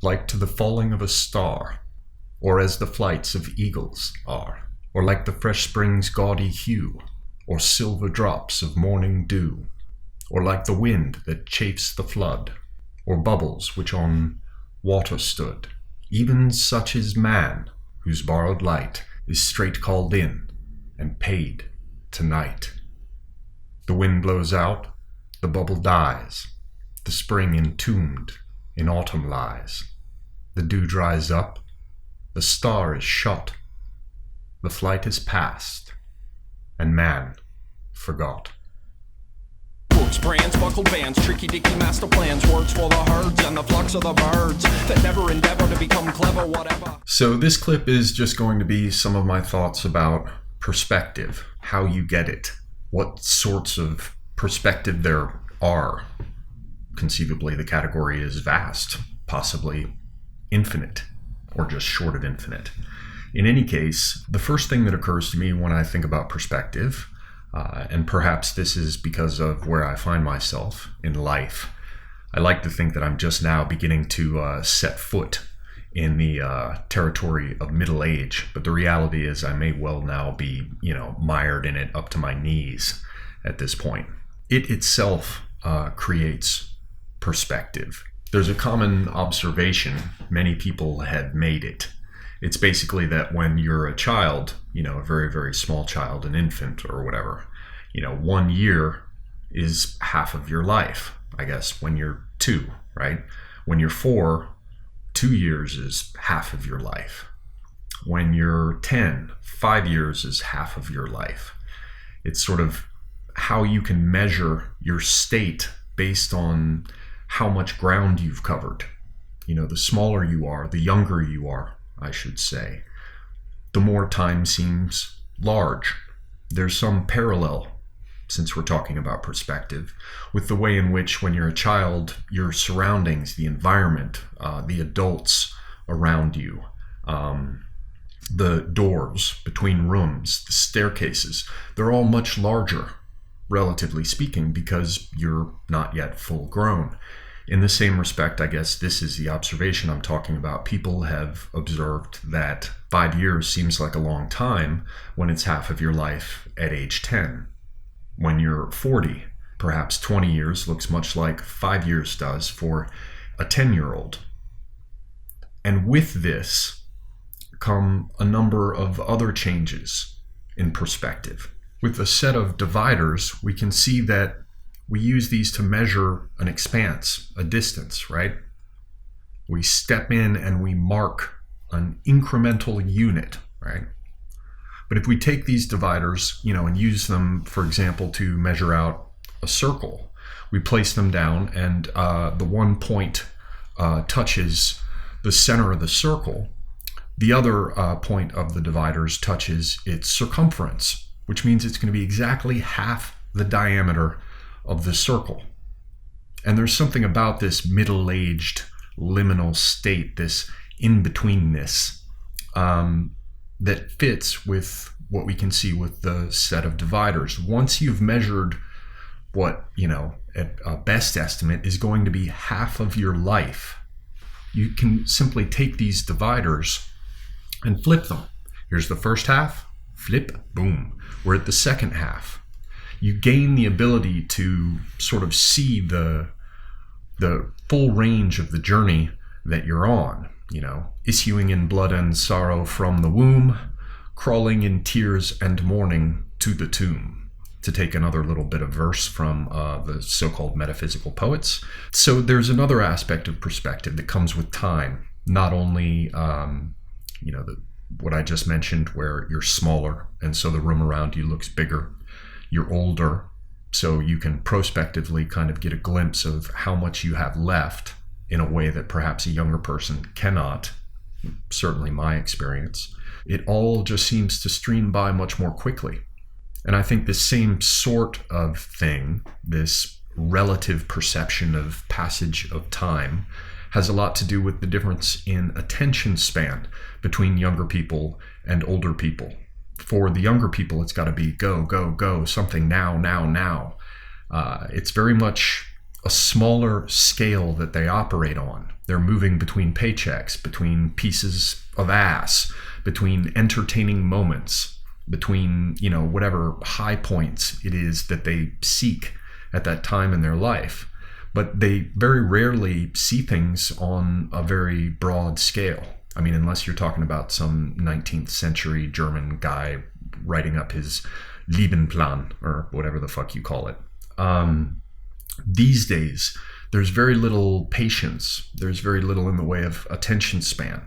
like to the falling of a star, or as the flights of eagles are, or like the fresh spring's gaudy hue, or silver drops of morning dew, or like the wind that chafes the flood, or bubbles which on water stood, even such is man, whose borrowed light is straight called in and paid tonight. The wind blows out, the bubble dies, the spring entombed in autumn lies. The dew dries up, the star is shot, the flight is past, and man forgot. Books, brands, buckled bands, tricky dicky master plans, words for the herds and the flux of the birds that never endeavor to become clever, whatever. So this clip is just going to be some of my thoughts about perspective, how you get it, what sorts of perspective there are. Conceivably, the category is vast, possibly infinite, or just short of infinite. In any case, the first thing that occurs to me when I think about perspective, and perhaps this is because of where I find myself in life, I like to think that I'm just now beginning to set foot in the territory of middle age, but the reality is I may well now be, mired in it up to my knees at this point. It itself creates perspective. There's a common observation, many people have made it. It's basically that when you're a child, a very, very small child, an infant or whatever, 1 year is half of your life, I guess, when you're 2, right? When you're 4, 2 years is half of your life. When you're 10, 5 years is half of your life. It's sort of how you can measure your state based on how much ground you've covered. The smaller you are, the younger you are, I should say, the more time seems large. There's some parallel, since we're talking about perspective, with the way in which when you're a child, your surroundings, the environment, the adults around you, the doors between rooms, the staircases, they're all much larger, relatively speaking, because you're not yet full grown. In the same respect, I guess this is the observation I'm talking about. People have observed that 5 years seems like a long time when it's half of your life at age 10. When you're 40, perhaps 20 years looks much like 5 years does for a 10-year-old. And with this come a number of other changes in perspective. With a set of dividers, we can see that we use these to measure an expanse, a distance, right? We step in and we mark an incremental unit, right? But if we take these dividers, and use them, for example, to measure out a circle, we place them down and the one point touches the center of the circle. The other point of the dividers touches its circumference, which means it's going to be exactly half the diameter of the circle. And there's something about this middle-aged liminal state, this in-betweenness, that fits with what we can see with the set of dividers. Once you've measured what, at a best estimate is going to be half of your life, you can simply take these dividers and flip them. Here's the first half, flip, boom. We're at the second half. You gain the ability to sort of see the full range of the journey that you're on, issuing in blood and sorrow from the womb, crawling in tears and mourning to the tomb, to take another little bit of verse from the so-called metaphysical poets. So there's another aspect of perspective that comes with time, not only, what I just mentioned, where you're smaller, and so the room around you looks bigger. You're older, so you can prospectively kind of get a glimpse of how much you have left in a way that perhaps a younger person cannot, certainly my experience. It all just seems to stream by much more quickly. And I think the same sort of thing, this relative perception of passage of time, has a lot to do with the difference in attention span between younger people and older people. For the younger people, it's got to be go, go, go, something now, now, now. It's very much a smaller scale that they operate on. They're moving between paychecks, between pieces of ass, between entertaining moments, between, whatever high points it is that they seek at that time in their life. But they very rarely see things on a very broad scale. I mean, unless you're talking about some 19th century German guy writing up his Lebenplan, or whatever the fuck you call it. These days, there's very little patience. There's very little in the way of attention span.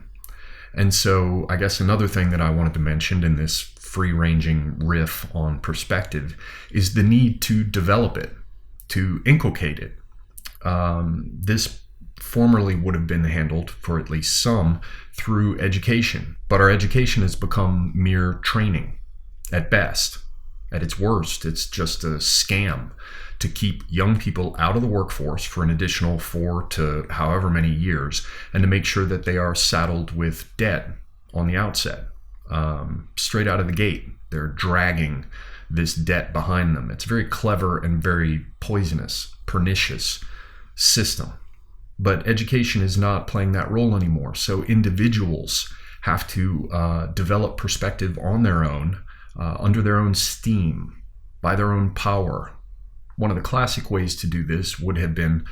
And so I guess another thing that I wanted to mention in this free-ranging riff on perspective is the need to develop it, to inculcate it. This formerly would have been handled, for at least some, through education. But our education has become mere training at best. At its worst, it's just a scam to keep young people out of the workforce for an additional 4 to however many years, and to make sure that they are saddled with debt on the outset. Straight out of the gate, they're dragging this debt behind them. It's a very clever and very poisonous, pernicious system. But education is not playing that role anymore. So individuals have to develop perspective on their own, under their own steam, by their own power. One of the classic ways to do this would have been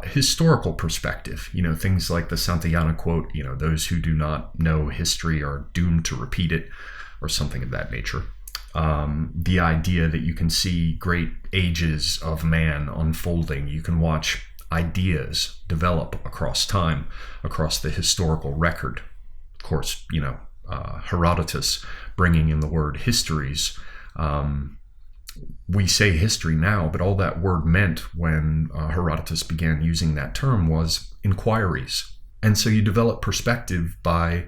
historical perspective. Things like the Santayana quote, those who do not know history are doomed to repeat it, or something of that nature. The idea that you can see great ages of man unfolding. You can watch ideas develop across time, across the historical record. Of course, Herodotus bringing in the word histories. We say history now, but all that word meant when Herodotus began using that term was inquiries. And so you develop perspective by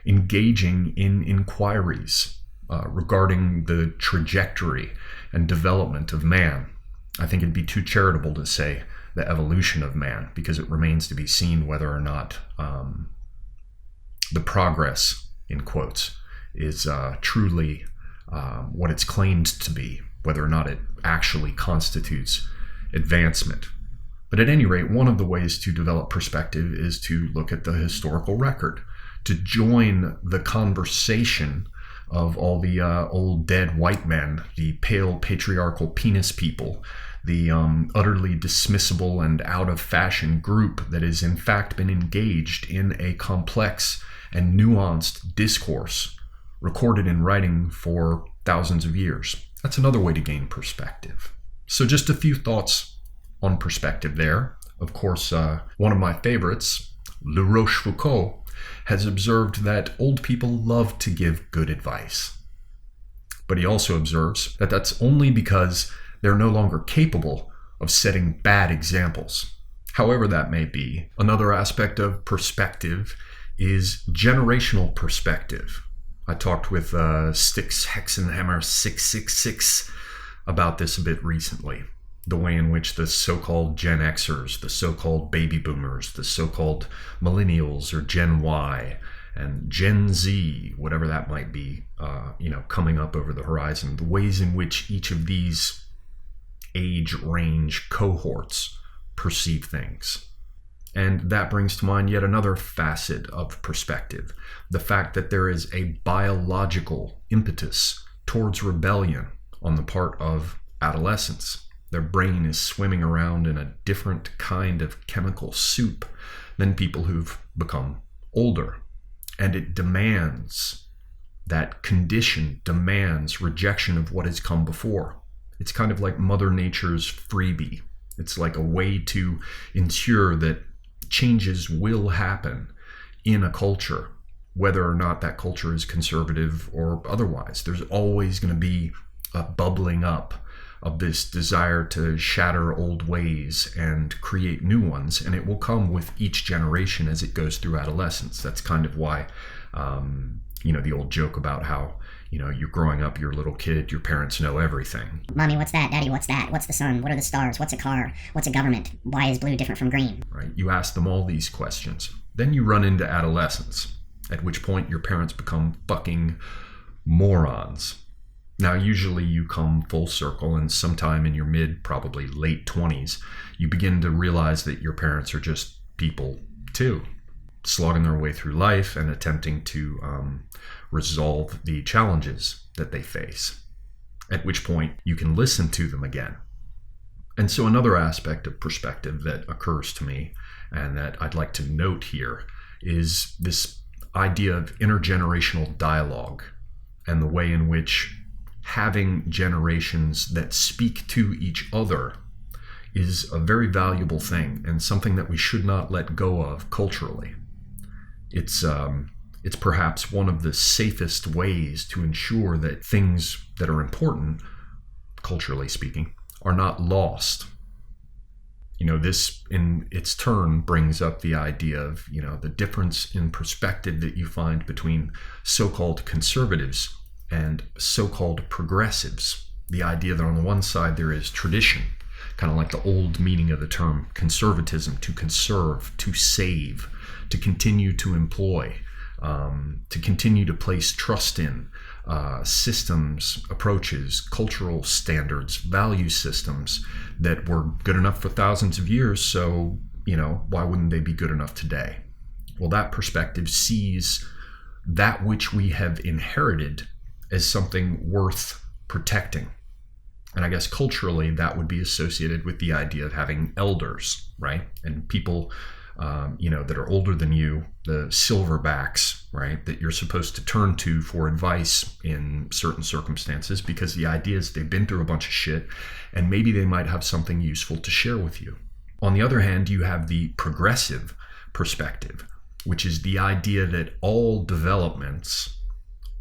engaging in inquiries regarding the trajectory and development of man. I think it'd be too charitable to say the evolution of man, because it remains to be seen whether or not the progress, in quotes, is truly what it's claimed to be, whether or not it actually constitutes advancement. But at any rate, one of the ways to develop perspective is to look at the historical record, to join the conversation of all the old dead white men, the pale patriarchal penis people, the utterly dismissible and out-of-fashion group that has in fact been engaged in a complex and nuanced discourse recorded in writing for thousands of years. That's another way to gain perspective. So just a few thoughts on perspective there. Of course, one of my favorites, La Rochefoucauld, has observed that old people love to give good advice. But he also observes that that's only because they're no longer capable of setting bad examples. However that may be, another aspect of perspective is generational perspective. I talked with Styx Hexenhammer 666 about this a bit recently. The way in which the so-called Gen Xers, the so-called baby boomers, the so-called millennials or Gen Y and Gen Z, whatever that might be, coming up over the horizon, the ways in which each of these age range cohorts perceive things. And that brings to mind yet another facet of perspective, the fact that there is a biological impetus towards rebellion on the part of adolescents. Their brain is swimming around in a different kind of chemical soup than people who've become older. And it demands, that condition demands rejection of what has come before. It's kind of like Mother Nature's freebie. It's like a way to ensure that changes will happen in a culture, whether or not that culture is conservative or otherwise. There's always going to be a bubbling up of this desire to shatter old ways and create new ones, and it will come with each generation as it goes through adolescence. That's kind of why, the old joke about how, you're growing up, you're a little kid, your parents know everything. Mommy, what's that? Daddy, what's that? What's the sun? What are the stars? What's a car? What's a government? Why is blue different from green? Right? You ask them all these questions. Then you run into adolescence, at which point your parents become fucking morons. Now, usually you come full circle, and sometime in your mid, probably late 20s, you begin to realize that your parents are just people too, slogging their way through life and attempting to resolve the challenges that they face, at which point you can listen to them again. And so another aspect of perspective that occurs to me and that I'd like to note here is this idea of intergenerational dialogue and the way in which having generations that speak to each other is a very valuable thing and something that we should not let go of culturally. It's perhaps one of the safest ways to ensure that things that are important, culturally speaking, are not lost. This in its turn brings up the idea of, the difference in perspective that you find between so-called conservatives and so-called progressives. The idea that on the one side there is tradition, kind of like the old meaning of the term conservatism, to conserve, to save, to continue to employ, to continue to place trust in systems, approaches, cultural standards, value systems that were good enough for thousands of years, so, why wouldn't they be good enough today? Well, that perspective sees that which we have inherited as something worth protecting. And I guess culturally that would be associated with the idea of having elders, right? And people that are older than you, the silverbacks, right, that you're supposed to turn to for advice in certain circumstances, because the idea is they've been through a bunch of shit and maybe they might have something useful to share with you. On the other hand, you have the progressive perspective, which is the idea that all developments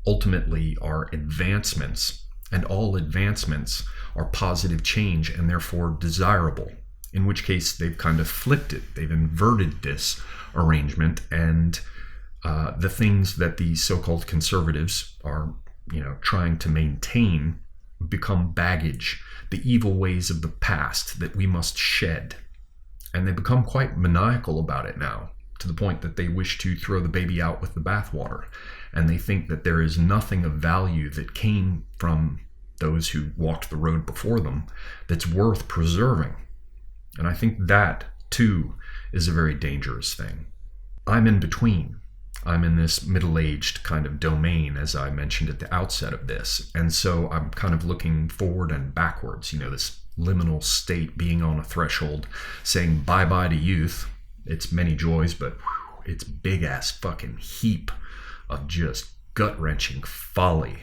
ultimately are advancements, and all advancements are positive change and therefore desirable. In which case they've kind of flipped it. They've inverted this arrangement, and the things that the so-called conservatives are, trying to maintain become baggage, the evil ways of the past that we must shed. And they become quite maniacal about it now, to the point that they wish to throw the baby out with the bathwater. And they think that there is nothing of value that came from those who walked the road before them that's worth preserving. And I think that, too, is a very dangerous thing. I'm in between. I'm in this middle-aged kind of domain, as I mentioned at the outset of this. And so I'm kind of looking forward and backwards, this liminal state, being on a threshold, saying bye-bye to youth. It's many joys, but it's big-ass fucking heap of just gut-wrenching folly.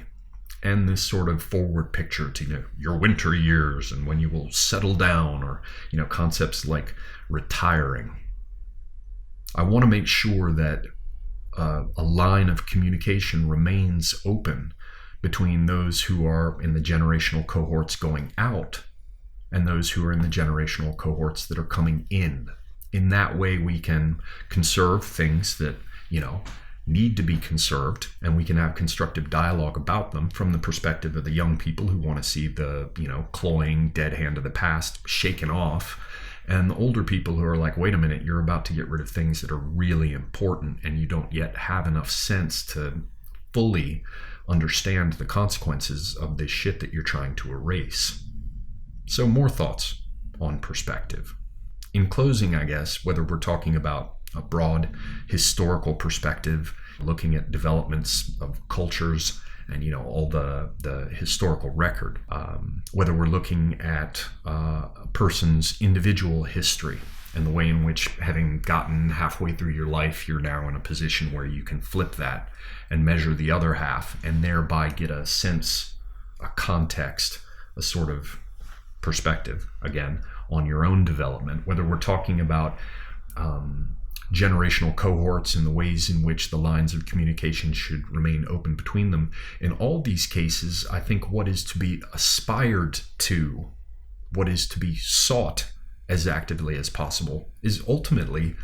And this sort of forward picture to your winter years and when you will settle down, or concepts like retiring. I want to make sure that a line of communication remains open between those who are in the generational cohorts going out and those who are in the generational cohorts that are coming in. In that way, we can conserve things that need to be conserved, and we can have constructive dialogue about them from the perspective of the young people who want to see the cloying dead hand of the past shaken off, and the older people who are like, wait a minute, you're about to get rid of things that are really important and you don't yet have enough sense to fully understand the consequences of this shit that you're trying to erase. So more thoughts on perspective. In closing, I guess, whether we're talking about a broad historical perspective, looking at developments of cultures and all the historical record, whether we're looking at a person's individual history and the way in which, having gotten halfway through your life, you're now in a position where you can flip that and measure the other half and thereby get a sense, a context, a sort of perspective, again, on your own development, whether we're talking about generational cohorts and the ways in which the lines of communication should remain open between them. In all these cases, I think what is to be aspired to, what is to be sought as actively as possible, is ultimately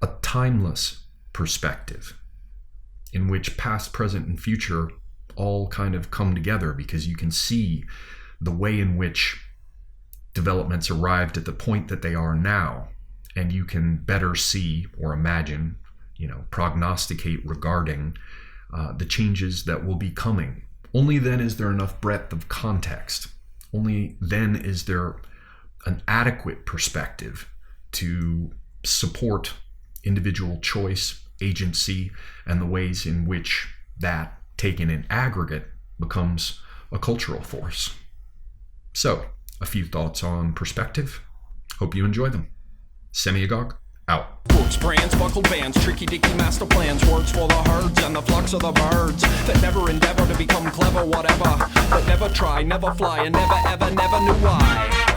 a timeless perspective in which past, present, and future all kind of come together, because you can see the way in which developments arrived at the point that they are now, and you can better see or imagine, prognosticate regarding the changes that will be coming, Only then is there enough breadth of context. Only then is there an adequate perspective to support individual choice, agency, and the ways in which that, taken in aggregate, becomes a cultural force. So, a few thoughts on perspective. Hope you enjoy them. Semiagog, out. Works, brands, buckled bands, tricky dicky master plans, words for the herds and the flocks of the birds that never endeavor to become clever, whatever, that never try, never fly, and never ever, never knew why.